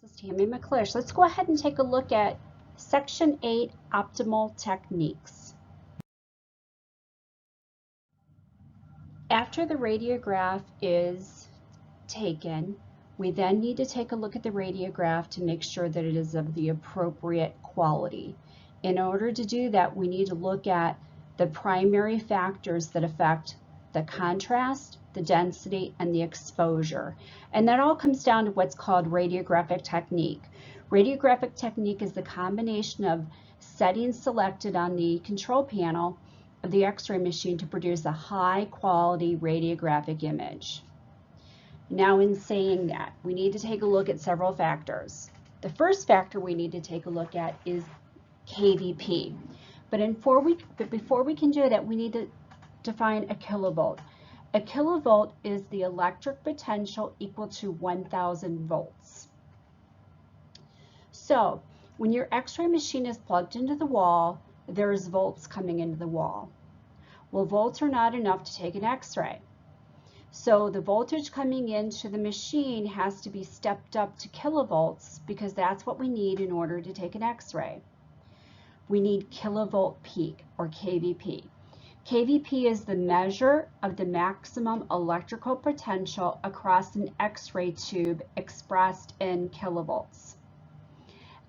This is Tammy McClish. Let's go ahead and take a look at Section 8 Optimal Techniques. After the radiograph is taken, we then need to take a look at the radiograph to make sure that it is of the appropriate quality. In order to do that, we need to look at the primary factors that affect the contrast, the density, and the exposure. And that all comes down to what's called radiographic technique. Radiographic technique is the combination of settings selected on the control panel of the X-ray machine to produce a high quality radiographic image. Now, in saying that, we need to take a look at several factors. The first factor we need to take a look at is kVp. But before we can do that, we need to define a kilovolt. A kilovolt is the electric potential equal to 1,000 volts. So, when your X-ray machine is plugged into the wall, there's volts coming into the wall. Well, volts are not enough to take an X-ray. So the voltage coming into the machine has to be stepped up to kilovolts because that's what we need in order to take an X-ray. We need kilovolt peak, or kVp. kVp is the measure of the maximum electrical potential across an X-ray tube expressed in kilovolts.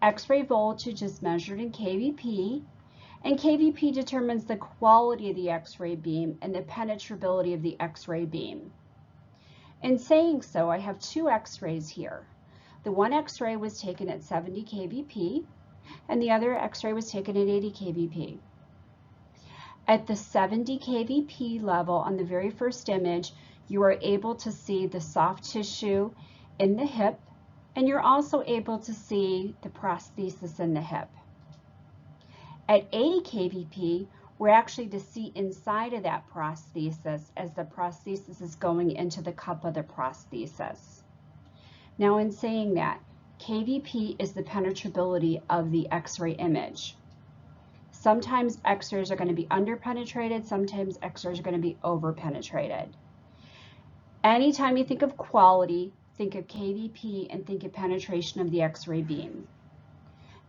X-ray voltage is measured in kVp, and kVp determines the quality of the X-ray beam and the penetrability of the X-ray beam. In saying so, I have two X-rays here. The one X-ray was taken at 70 kVp, and the other X-ray was taken at 80 kVp. At the 70 kVp level on the very first image, you are able to see the soft tissue in the hip, and you're also able to see the prosthesis in the hip. At 80 kVp, we're actually to see inside of that prosthesis as the prosthesis is going into the cup of the prosthesis. Now, in saying that, kVp is the penetrability of the X-ray image. Sometimes X-rays are going to be underpenetrated, sometimes X-rays are going to be overpenetrated. Anytime you think of quality, think of kVp and think of penetration of the X-ray beam.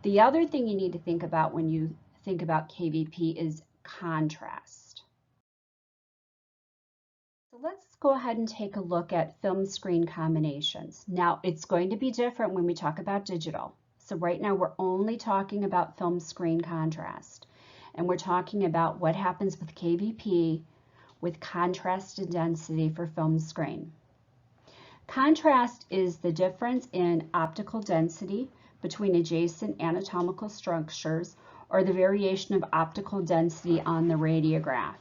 The other thing you need to think about when you think about kVp is contrast. So let's go ahead and take a look at film screen combinations. Now, it's going to be different when we talk about digital. So right now we're only talking about film screen contrast, and we're talking about what happens with kVp with contrast and density for film screen. Contrast is the difference in optical density between adjacent anatomical structures or the variation of optical density on the radiograph.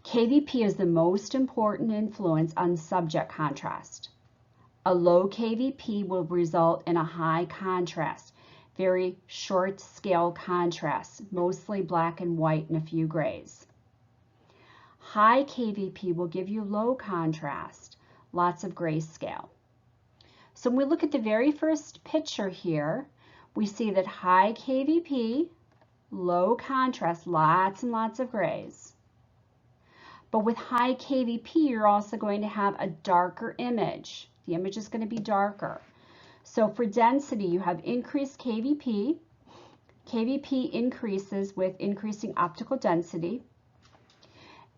kVp is the most important influence on subject contrast. A low kVp will result in a high contrast, very short scale contrast, mostly black and white and a few grays. High kVp will give you low contrast, lots of grayscale. So when we look at the very first picture here, we see that high kVp, low contrast, lots and lots of grays. But with high kVp, you're also going to have a darker image. The image is going to be darker. So for density, you have increased kVp. kVp increases with increasing optical density.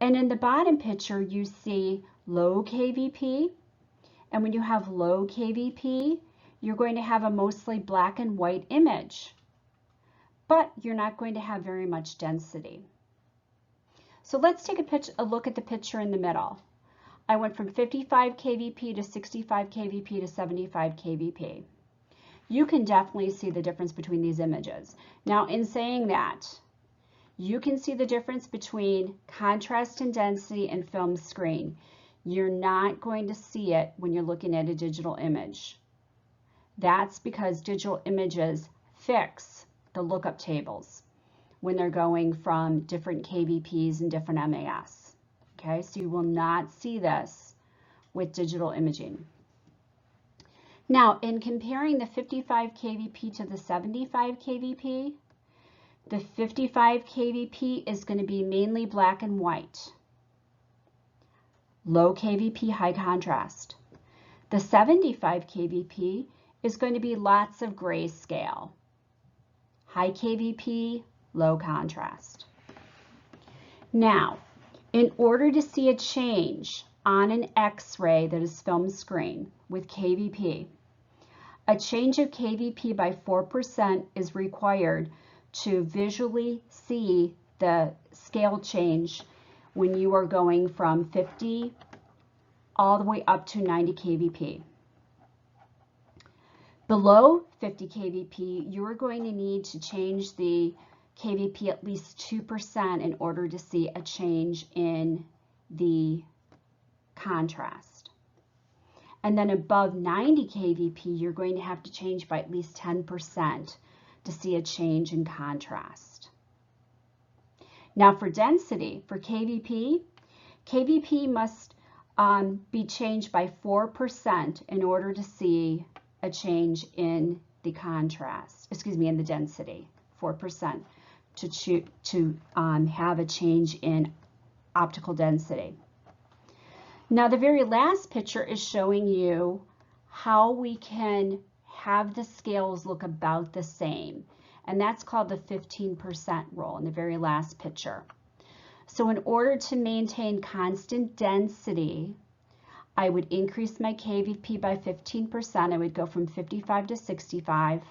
And in the bottom picture, you see low kVp. And when you have low kVp, you're going to have a mostly black and white image, but you're not going to have very much density. So let's take a look at the picture in the middle. I went from 55 kVp to 65 kVp to 75 kVp. You can definitely see the difference between these images. Now, in saying that, you can see the difference between contrast and density in film screen. You're not going to see it when you're looking at a digital image. That's because digital images fix the lookup tables when they're going from different kVps and different MAS. Okay, so you will not see this with digital imaging. Now, in comparing the 55 kVp to the 75 kVp, the 55 kVp is going to be mainly black and white. Low kVp, high contrast. The 75 kVp is going to be lots of grayscale. High KVP, low contrast. Now, in order to see a change on an X-ray that is film screen with KVP, a change of KVP by 4% is required to visually see the scale change when you are going from 50 all the way up to 90 kVp. Below 50 kVp, you are going to need to change the kVp at least 2% in order to see a change in the contrast. And then above 90 kVp, you're going to have to change by at least 10% to see a change in contrast. Now for density, for KVP, KVP must be changed by 4% in order to see a change in the contrast, in the density, 4% to have a change in optical density. Now the very last picture is showing you how we can have the scales look about the same, and that's called the 15% rule in the very last picture. So in order to maintain constant density, I would increase my KVP by 15%. I would go from 55 to 65,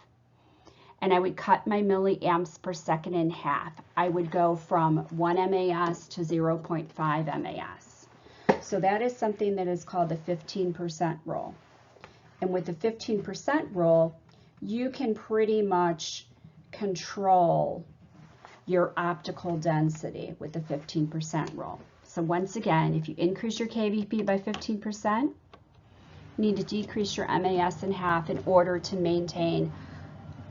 and I would cut my milliamps per second in half. I would go from 1 MAS to 0.5 MAS. So that is something that is called the 15% rule. And with the 15% rule, you can pretty much control your optical density with the 15% rule. So once again, if you increase your KVP by 15%, you need to decrease your MAS in half in order to maintain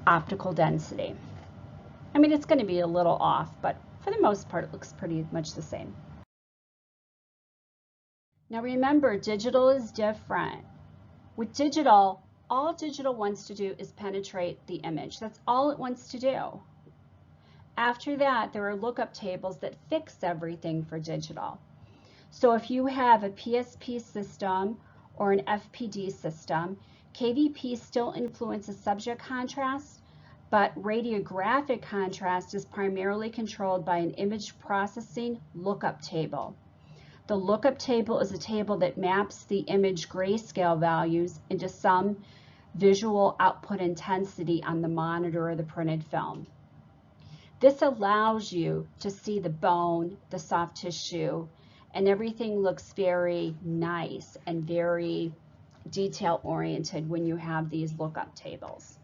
optical density. I mean, it's going to be a little off, but for the most part, it looks pretty much the same. Now remember, digital is different. With digital, all digital wants to do is penetrate the image. That's all it wants to do. After that, there are lookup tables that fix everything for digital. So if you have a PSP system or an FPD system, KVP still influences subject contrast, but radiographic contrast is primarily controlled by an image processing lookup table. The lookup table is a table that maps the image grayscale values into some visual output intensity on the monitor or the printed film. This allows you to see the bone, the soft tissue, and everything looks very nice and very detail oriented when you have these lookup tables.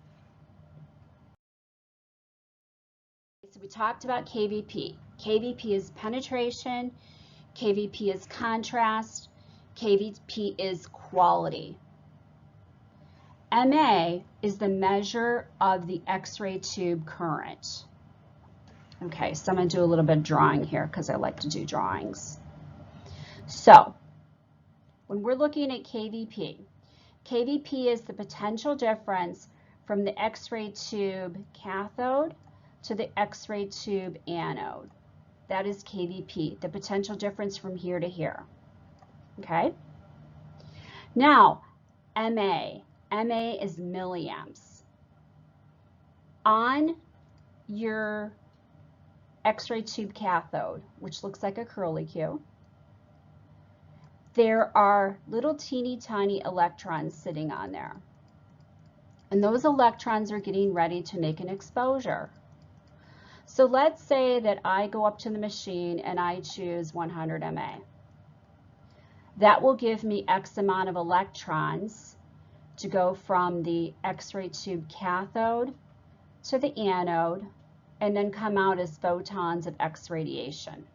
So we talked about KVP. KVP is penetration, KVP is contrast, KVP is quality. MA is the measure of the X-ray tube current. Okay, so I'm going to do a little bit of drawing here because I like to do drawings. So when we're looking at KVP, KVP is the potential difference from the X-ray tube cathode to the X-ray tube anode. That is KVP, the potential difference from here to here. Okay? Now, MA. MA is milliamps. On your X-ray tube cathode, which looks like a curlicue, there are little teeny tiny electrons sitting on there. And those electrons are getting ready to make an exposure. So let's say that I go up to the machine and I choose 100 MA. That will give me X amount of electrons to go from the X-ray tube cathode to the anode and then come out as photons of X radiation.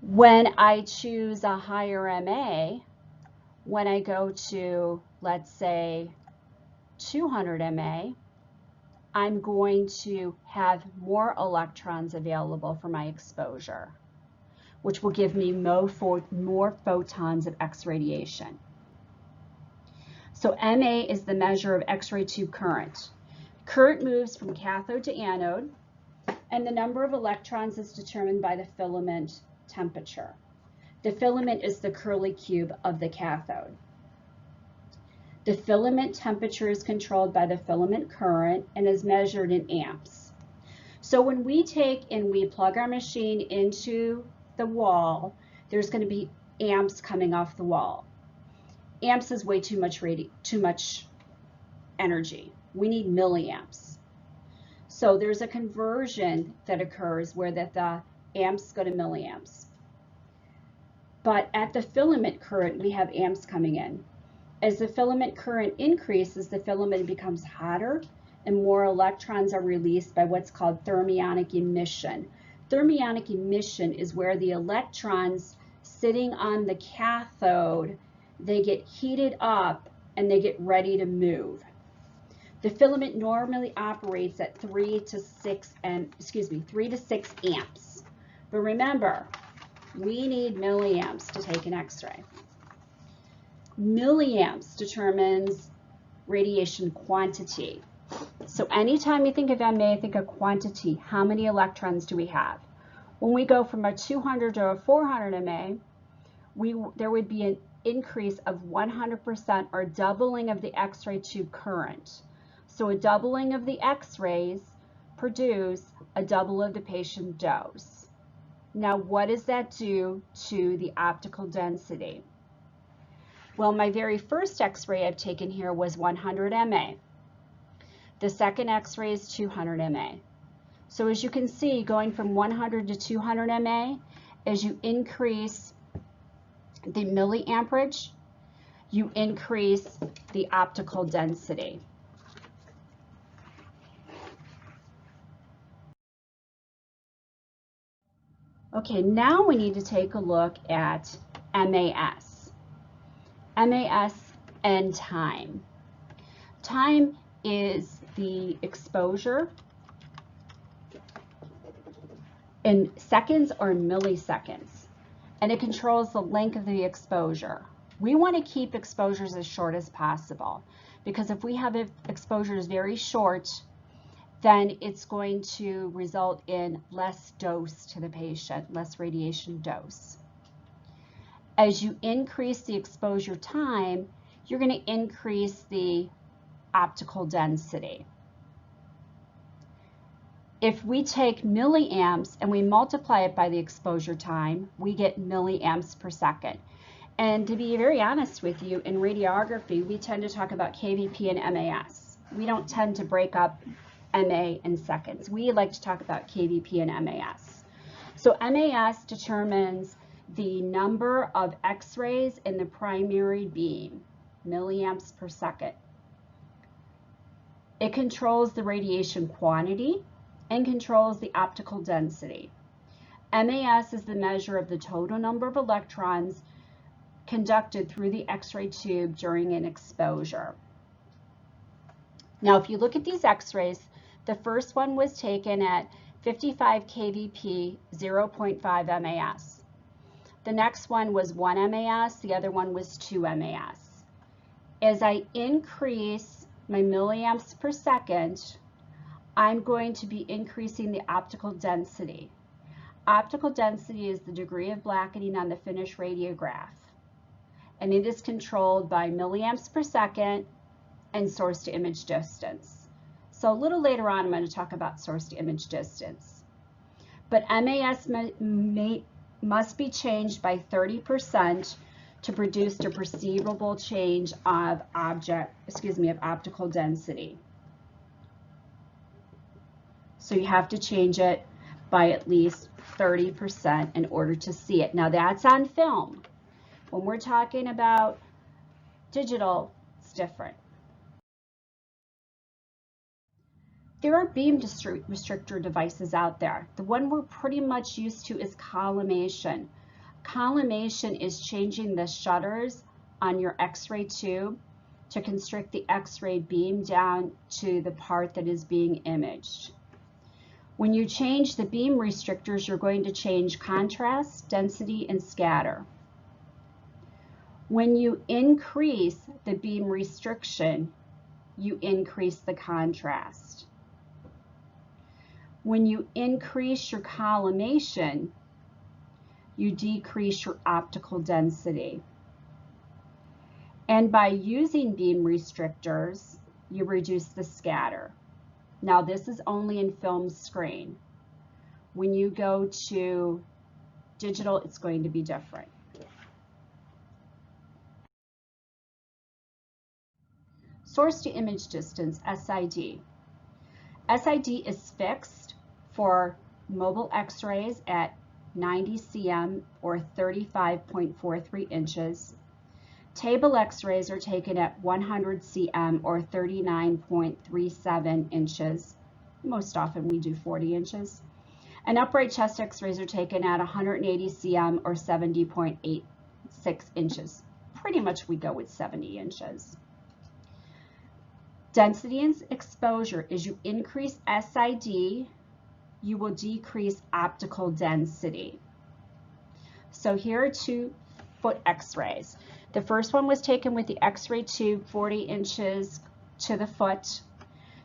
When I choose a higher MA, when I go to, let's say, 200 MA, I'm going to have more electrons available for my exposure, which will give me more photons of X radiation. So MA is the measure of X-ray tube current. Current moves from cathode to anode, and the number of electrons is determined by the filament temperature. The filament is the curlicue of the cathode. The filament temperature is controlled by the filament current and is measured in amps. So when we take and we plug our machine into the wall, there's going to be amps coming off the wall. Amps is way too much energy. We need milliamps. So there's a conversion that occurs where the amps go to milliamps. But at the filament current, we have amps coming in. As the filament current increases, the filament becomes hotter and more electrons are released by what's called thermionic emission. Thermionic emission is where the electrons sitting on the cathode, they get heated up and they get ready to move. The filament normally operates at 3 to 6 amps. But remember, we need milliamps to take an X-ray. Milliamps determines radiation quantity. So anytime you think of MA, think of quantity. How many electrons do we have? When we go from a 200 to a 400 MA, there would be an increase of 100% or doubling of the X-ray tube current. So a doubling of the X-rays produce a double of the patient dose. Now, what does that do to the optical density? Well, my very first X-ray I've taken here was 100 MA. The second X-ray is 200 MA. So as you can see, going from 100 to 200 MA, as you increase the milliamperage, you increase the optical density. Okay, now we need to take a look at MAS. MAS and time. Time is the exposure in seconds or milliseconds, and it controls the length of the exposure. We want to keep exposures as short as possible, because if we have exposures very short, then it's going to result in less dose to the patient, less radiation dose. As you increase the exposure time, you're going to increase the optical density. If we take milliamps and we multiply it by the exposure time, we get milliamps per second. And to be very honest with you, in radiography, we tend to talk about kVp and MAS. We don't tend to break up MA in seconds. We like to talk about kVp and MAS. So MAS determines the number of X-rays in the primary beam, milliamps per second. It controls the radiation quantity and controls the optical density. MAS is the measure of the total number of electrons conducted through the X-ray tube during an exposure. Now, if you look at these X-rays, the first one was taken at 55 kVp, 0.5 MAS. The next one was 1 MAS, the other one was 2 MAS. As I increase my milliamps per second, I'm going to be increasing the optical density. Optical density is the degree of blackening on the finished radiograph, and it is controlled by milliamps per second and source to image distance. So a little later on, I'm going to talk about source to image distance. But MAS must be changed by 30% to produce a perceivable change of optical density. So you have to change it by at least 30% in order to see it. Now that's on film. When we're talking about digital, it's different. There are beam restrictor devices out there. The one we're pretty much used to is collimation. Collimation is changing the shutters on your X-ray tube to constrict the X-ray beam down to the part that is being imaged. When you change the beam restrictors, you're going to change contrast, density, and scatter. When you increase the beam restriction, you increase the contrast. When you increase your collimation, you decrease your optical density. And by using beam restrictors, you reduce the scatter. Now this is only in film screen. When you go to digital, it's going to be different. Source to image distance, SID. SID is fixed for mobile x-rays at 90 cm or 35.43 inches. Table x-rays are taken at 100 cm or 39.37 inches. Most often we do 40 inches. And upright chest x-rays are taken at 180 cm or 70.86 inches. Pretty much we go with 70 inches. Density and exposure. As you increase SID, you will decrease optical density. So here are two foot x-rays. The first one was taken with the x-ray tube 40 inches to the foot.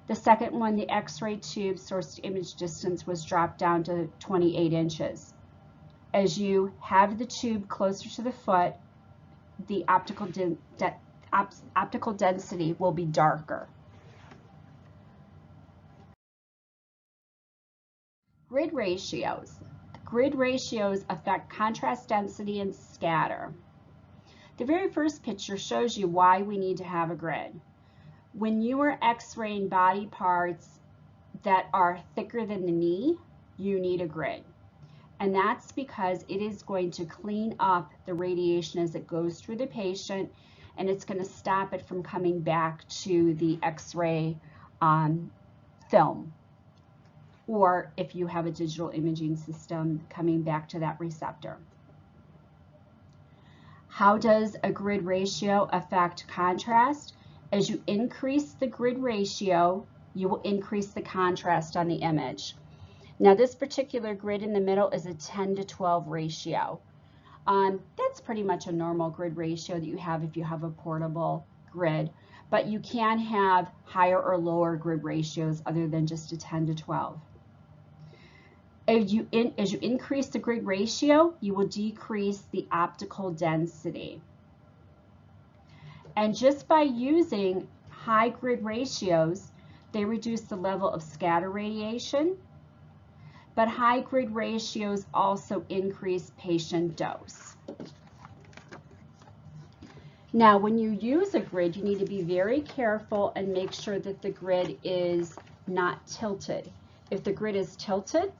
The second one, the x-ray tube source to image distance was dropped down to 28 inches. As you have the tube closer to the foot, the optical density will be darker. Grid ratios. Grid ratios affect contrast density and scatter. The very first picture shows you why we need to have a grid. When you are x-raying body parts that are thicker than the knee, you need a grid. And that's because it is going to clean up the radiation as it goes through the patient, and it's going to stop it from coming back to the x-ray film. Or if you have a digital imaging system, coming back to that receptor. How does a grid ratio affect contrast? As you increase the grid ratio, you will increase the contrast on the image. Now this particular grid in the middle is a 10:12 ratio. That's pretty much a normal grid ratio that you have if you have a portable grid, but you can have higher or lower grid ratios other than just a 10:12. As you increase the grid ratio, you will decrease the optical density. And just by using high grid ratios, they reduce the level of scatter radiation, but high grid ratios also increase patient dose. Now, when you use a grid, you need to be very careful and make sure that the grid is not tilted. If the grid is tilted,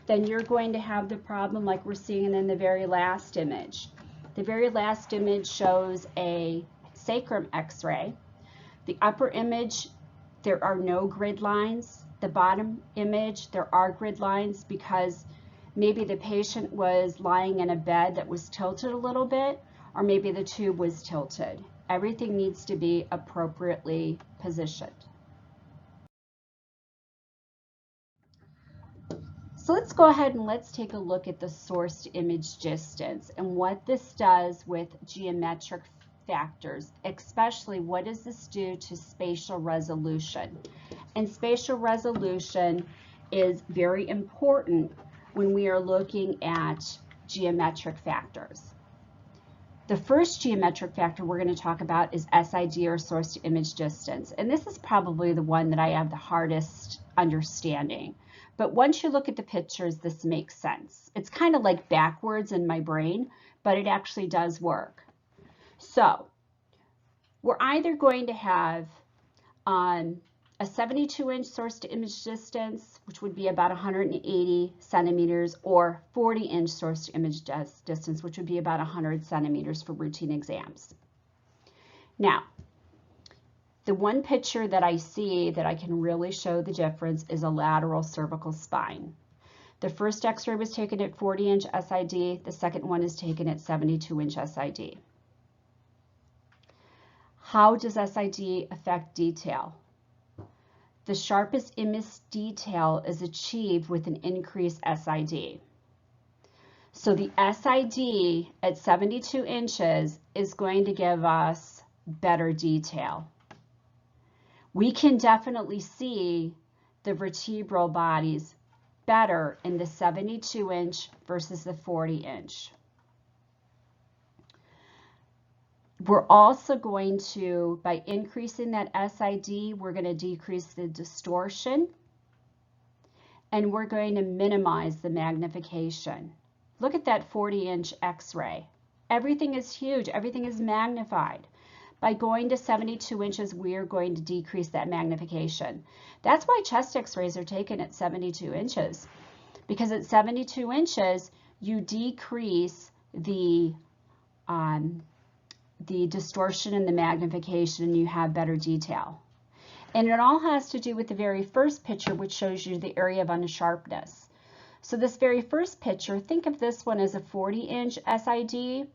then you're going to have the problem like we're seeing in the very last image. The very last image shows a sacrum x-ray. The upper image, there are no grid lines. The bottom image, there are grid lines because maybe the patient was lying in a bed that was tilted a little bit, or maybe the tube was tilted. Everything needs to be appropriately positioned. So let's go ahead and let's take a look at the source to image distance and what this does with geometric factors, especially what does this do to spatial resolution. And spatial resolution is very important when we are looking at geometric factors. The first geometric factor we're going to talk about is SID, or source to image distance. And this is probably the one that I have the hardest understanding. But once you look at the pictures, this makes sense. It's kind of like backwards in my brain, but it actually does work. So we're either going to have a 72-inch source to image distance, which would be about 180 centimeters, or 40-inch source to image distance, which would be about 100 centimeters for routine exams. Now, the one picture that I see that I can really show the difference is a lateral cervical spine. The first x-ray was taken at 40-inch SID. The second one is taken at 72-inch SID. How does SID affect detail? The sharpest image detail is achieved with an increased SID. So the SID at 72 inches is going to give us better detail. We can definitely see the vertebral bodies better in the 72-inch versus the 40-inch. We're also going to, by increasing that SID, we're going to decrease the distortion, and we're going to minimize the magnification. Look at that 40-inch X-ray. Everything is huge. Everything is magnified. By going to 72 inches, we're going to decrease that magnification. That's why chest X-rays are taken at 72 inches, because at 72 inches, you decrease the distortion and the magnification, and you have better detail. And it all has to do with the very first picture, which shows you the area of unsharpness. So this very first picture, think of this one as a 40-inch SID,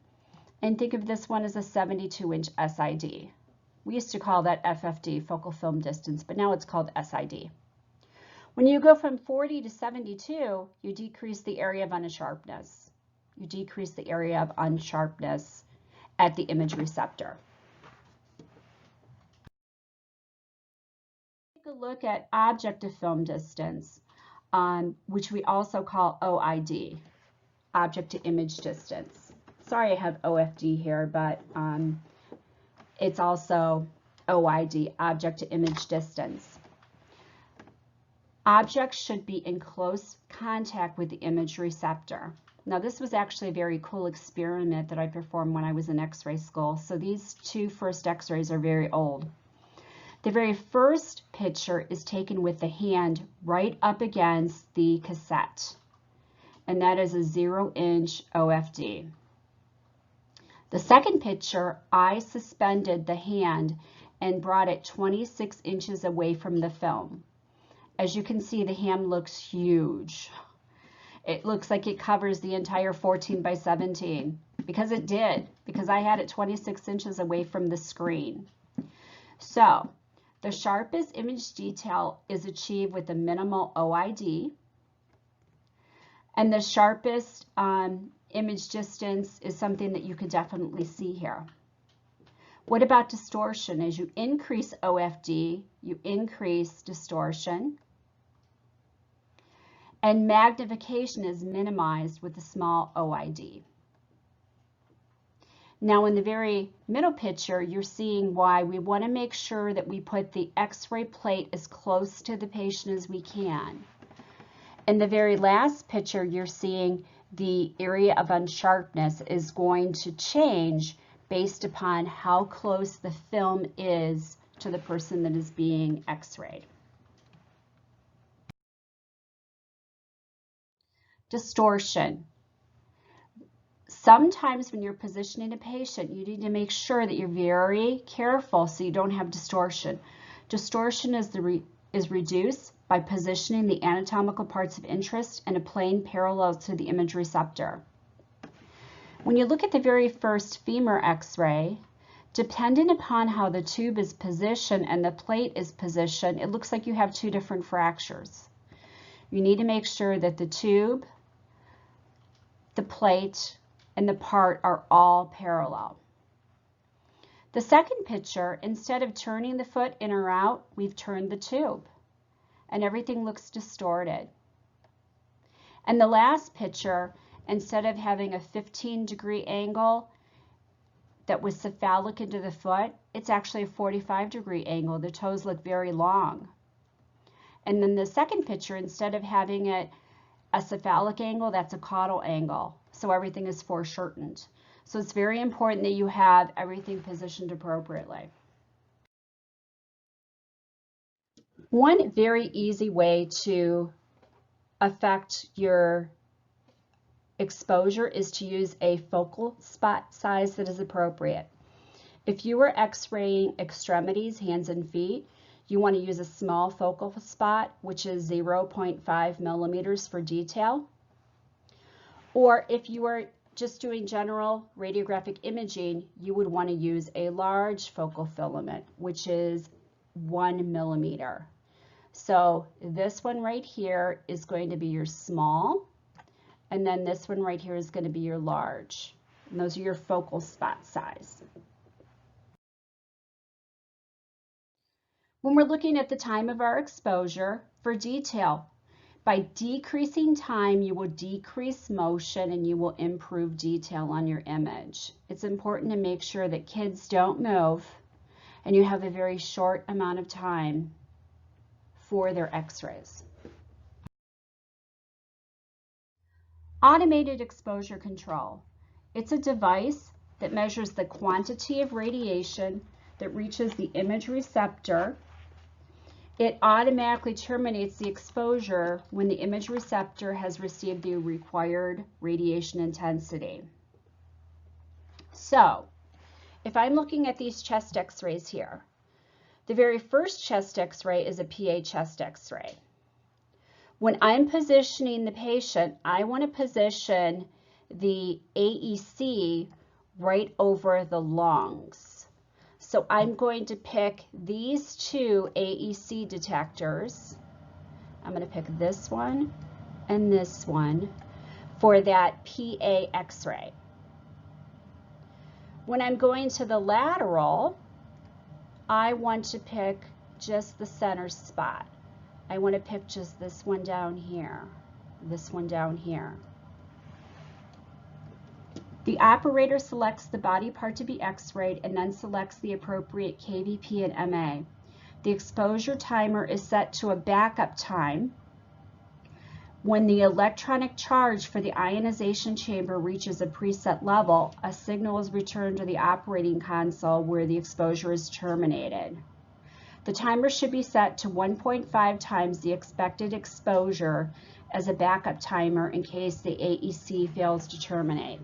and think of this one as a 72-inch SID. We used to call that FFD, focal film distance, but now it's called SID. When you go from 40 to 72, you decrease the area of unsharpness. You decrease the area of unsharpness at the image receptor. Take a look at objective film distance, which we also call OID, object to image distance. Sorry I have OFD here, but it's also OID, object to image distance. Objects should be in close contact with the image receptor. Now this was actually a very cool experiment that I performed when I was in X-ray school. So these two first X-rays are very old. The very first picture is taken with the hand right up against the cassette, and that is a 0-inch OFD. The second picture, I suspended the hand and brought it 26 inches away from the film. As you can see, the hand looks huge. It looks like it covers the entire 14 by 17, because it did, because I had it 26 inches away from the screen. So the sharpest image detail is achieved with a minimal OID, and the sharpest image distance is something that you could definitely see here. What about distortion? As you increase OFD, you increase distortion, and magnification is minimized with a small OID. Now in the very middle picture, you're seeing why we want to make sure that we put the X-ray plate as close to the patient as we can. In the very last picture, you're seeing the area of unsharpness is going to change based upon how close the film is to the person that is being X-rayed. Distortion. Sometimes when you're positioning a patient, you need to make sure that you're very careful so you don't have distortion. Distortion is reduced by positioning the anatomical parts of interest in a plane parallel to the image receptor. When you look at the very first femur X-ray, depending upon how the tube is positioned and the plate is positioned, it looks like you have two different fractures. You need to make sure that the tube, the plate, and the part are all parallel. The second picture, instead of turning the foot in or out, we've turned the tube, and everything looks distorted. And the last picture, instead of having a 15-degree angle that was cephalic into the foot, it's actually a 45-degree angle. The toes look very long. And then the second picture, instead of having it a cephalic angle, that's a caudal angle. So everything is foreshortened. So it's very important that you have everything positioned appropriately. One very easy way to affect your exposure is to use a focal spot size that is appropriate. If you are X-raying extremities, hands and feet, you want to use a small focal spot, which is 0.5 millimeters for detail. Or if you are just doing general radiographic imaging, you would want to use a large focal filament, which is 1 millimeter. So this one right here is going to be your small, and then this one right here is going to be your large. And those are your focal spot size. When we're looking at the time of our exposure, for detail, By decreasing time, you will decrease motion and you will improve detail on your image. It's important to make sure that kids don't move and you have a very short amount of time for their x-rays. Automated exposure control. It's a device that measures the quantity of radiation that reaches the image receptor. It automatically terminates the exposure when the image receptor has received the required radiation intensity. So, if I'm looking at these chest x-rays here, the very first chest x-ray is a PA chest x-ray. When I'm positioning the patient, I want to position the AEC right over the lungs. So I'm going to pick these two AEC detectors. I'm going to pick this one and this one for that PA x-ray. When I'm going to the lateral, I want to pick just the center spot. I want to pick just this one down here, this one down here. The operator selects the body part to be x-rayed and then selects the appropriate KVP and MA. The exposure timer is set to a backup time. When the electronic charge for the ionization chamber reaches a preset level, a signal is returned to the operating console where the exposure is terminated. The timer should be set to 1.5 times the expected exposure as a backup timer in case the AEC fails to terminate.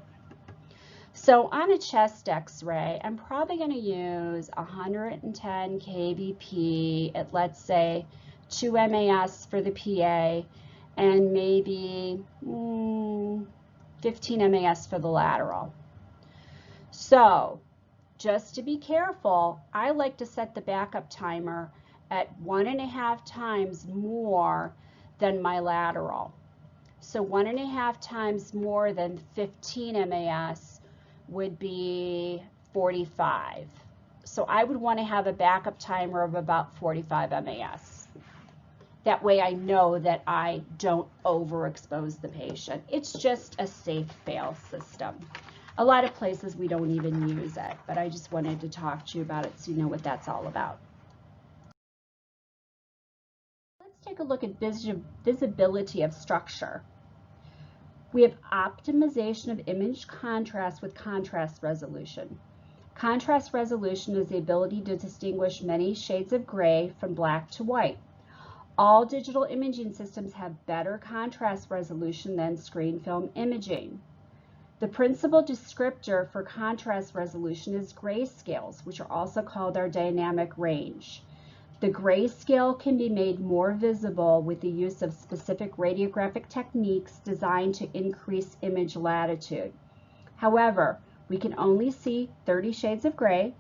So on a chest x-ray, I'm probably going to use 110 kVp at, let's say, 2 MAS for the PA and maybe 15 MAS for the lateral. So just to be careful, I like to set the backup timer at 1.5 times more than my lateral. So 1.5 times more than 15 MAS would be 45. So I would want to have a backup timer of about 45 MAS. That way I know that I don't overexpose the patient. It's just a safe fail system. A lot of places we don't even use it, but I just wanted to talk to you about it so you know what that's all about. Let's take a look at visibility of structure. We have optimization of image contrast with contrast resolution. Contrast resolution is the ability to distinguish many shades of gray from black to white. All digital imaging systems have better contrast resolution than screen film imaging. The principal descriptor for contrast resolution is grayscales, which are also called our dynamic range. The grayscale can be made more visible with the use of specific radiographic techniques designed to increase image latitude. However, we can only see 30 shades of gray,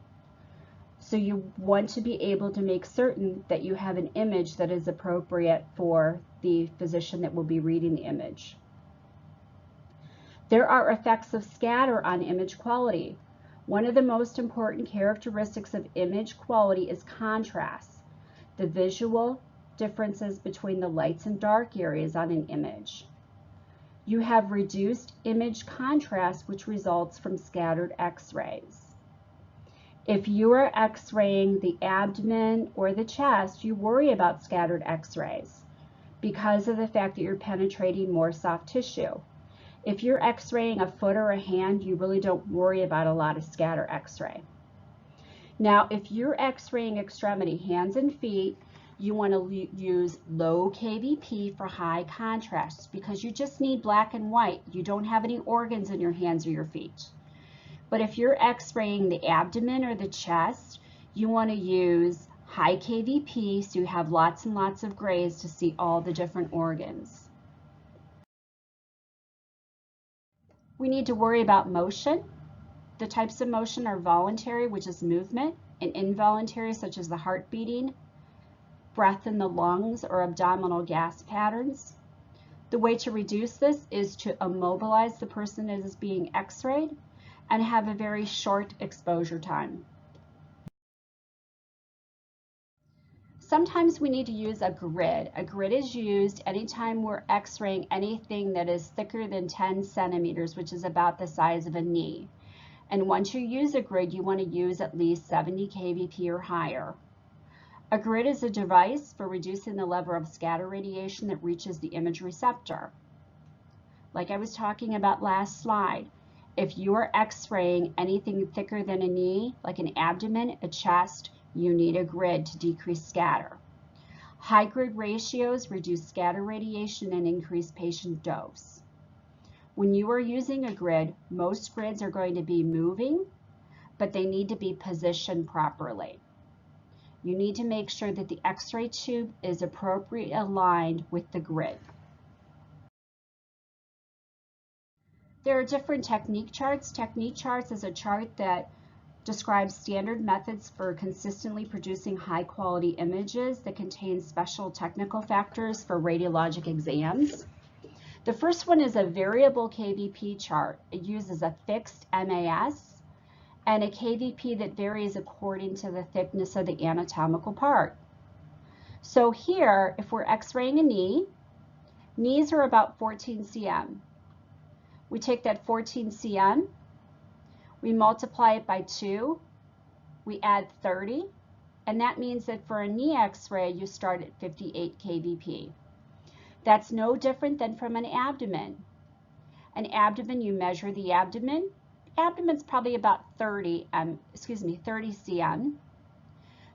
so you want to be able to make certain that you have an image that is appropriate for the physician that will be reading the image. There are effects of scatter on image quality. One of the most important characteristics of image quality is contrast. The visual differences between the lights and dark areas on an image. You have reduced image contrast, which results from scattered x-rays. If you are x-raying the abdomen or the chest, you worry about scattered x-rays because of the fact that you're penetrating more soft tissue. If you're x-raying a foot or a hand, you really don't worry about a lot of scatter x-ray. Now, if you're x-raying extremity, hands and feet, you want to use low KVP for high contrast because you just need black and white. You don't have any organs in your hands or your feet. But if you're x-raying the abdomen or the chest, you want to use high KVP so you have lots and lots of grays to see all the different organs. We need to worry about motion. The types of motion are voluntary, which is movement, and involuntary, such as the heart beating, breath in the lungs, or abdominal gas patterns. The way to reduce this is to immobilize the person that is being x-rayed and have a very short exposure time. Sometimes we need to use a grid. A grid is used anytime we're x-raying anything that is thicker than 10 centimeters, which is about the size of a knee. And once you use a grid, you want to use at least 70 kVp or higher. A grid is a device for reducing the level of scatter radiation that reaches the image receptor. Like I was talking about last slide, if you are x-raying anything thicker than a knee, like an abdomen, a chest, you need a grid to decrease scatter. High grid ratios reduce scatter radiation and increase patient dose. When you are using a grid, most grids are going to be moving, but they need to be positioned properly. You need to make sure that the x-ray tube is appropriately aligned with the grid. There are different technique charts. Technique charts is a chart that describes standard methods for consistently producing high quality images that contain special technical factors for radiologic exams. The first one is a variable KVP chart. It uses a fixed MAS and a KVP that varies according to the thickness of the anatomical part. So here, if we're x-raying a knee, knees are about 14 cm. We take that 14 cm, we multiply it by 2, we add 30, and that means that for a knee x-ray, you start at 58 kVp. That's no different than from an abdomen. An abdomen, you measure the abdomen. Abdomen's probably about 30 cm.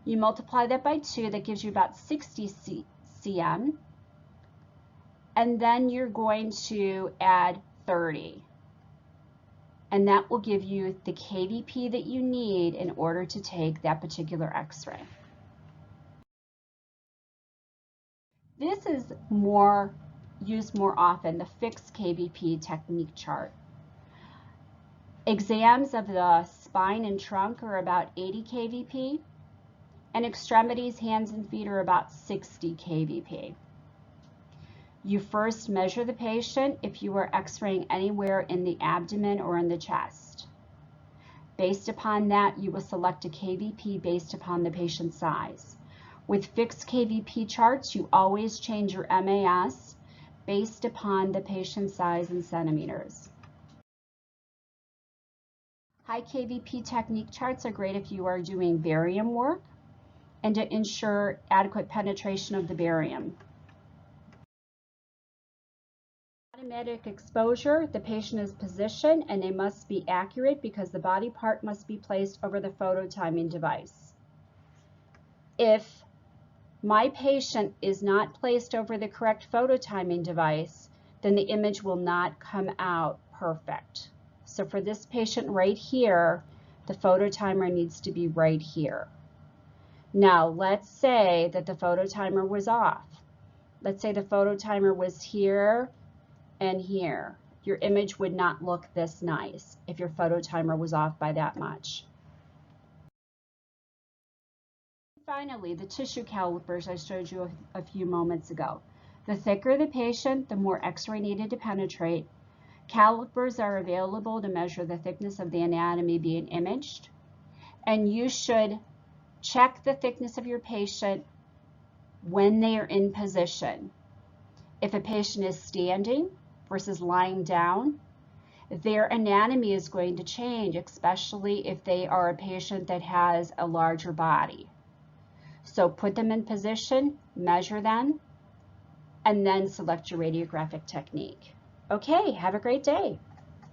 You multiply that by 2, that gives you about 60 cm. And then you're going to add 30. And that will give you the KVP that you need in order to take that particular x-ray. This is used more often, the fixed KVP technique chart. Exams of the spine and trunk are about 80 kVp, and extremities, hands and feet are about 60 kVp. You first measure the patient if you are x-raying anywhere in the abdomen or in the chest. Based upon that, you will select a KVP based upon the patient's size. With fixed KVP charts, you always change your MAS based upon the patient's size in centimeters. High KVP technique charts are great if you are doing barium work and to ensure adequate penetration of the barium. Automatic exposure, the patient is positioned and they must be accurate because the body part must be placed over the photo timing device. If my patient is not placed over the correct photo timing device, then the image will not come out perfect. So for this patient right here, the photo timer needs to be right here. Now let's say that the photo timer was off. Let's say the photo timer was here and here. Your image would not look this nice if your photo timer was off by that much. Finally, the tissue calipers I showed you a few moments ago. The thicker the patient, the more x-ray needed to penetrate. Calipers are available to measure the thickness of the anatomy being imaged, and you should check the thickness of your patient when they are in position. If a patient is standing versus lying down, their anatomy is going to change, especially if they are a patient that has a larger body. So put them in position, measure them, and then select your radiographic technique. Okay, have a great day.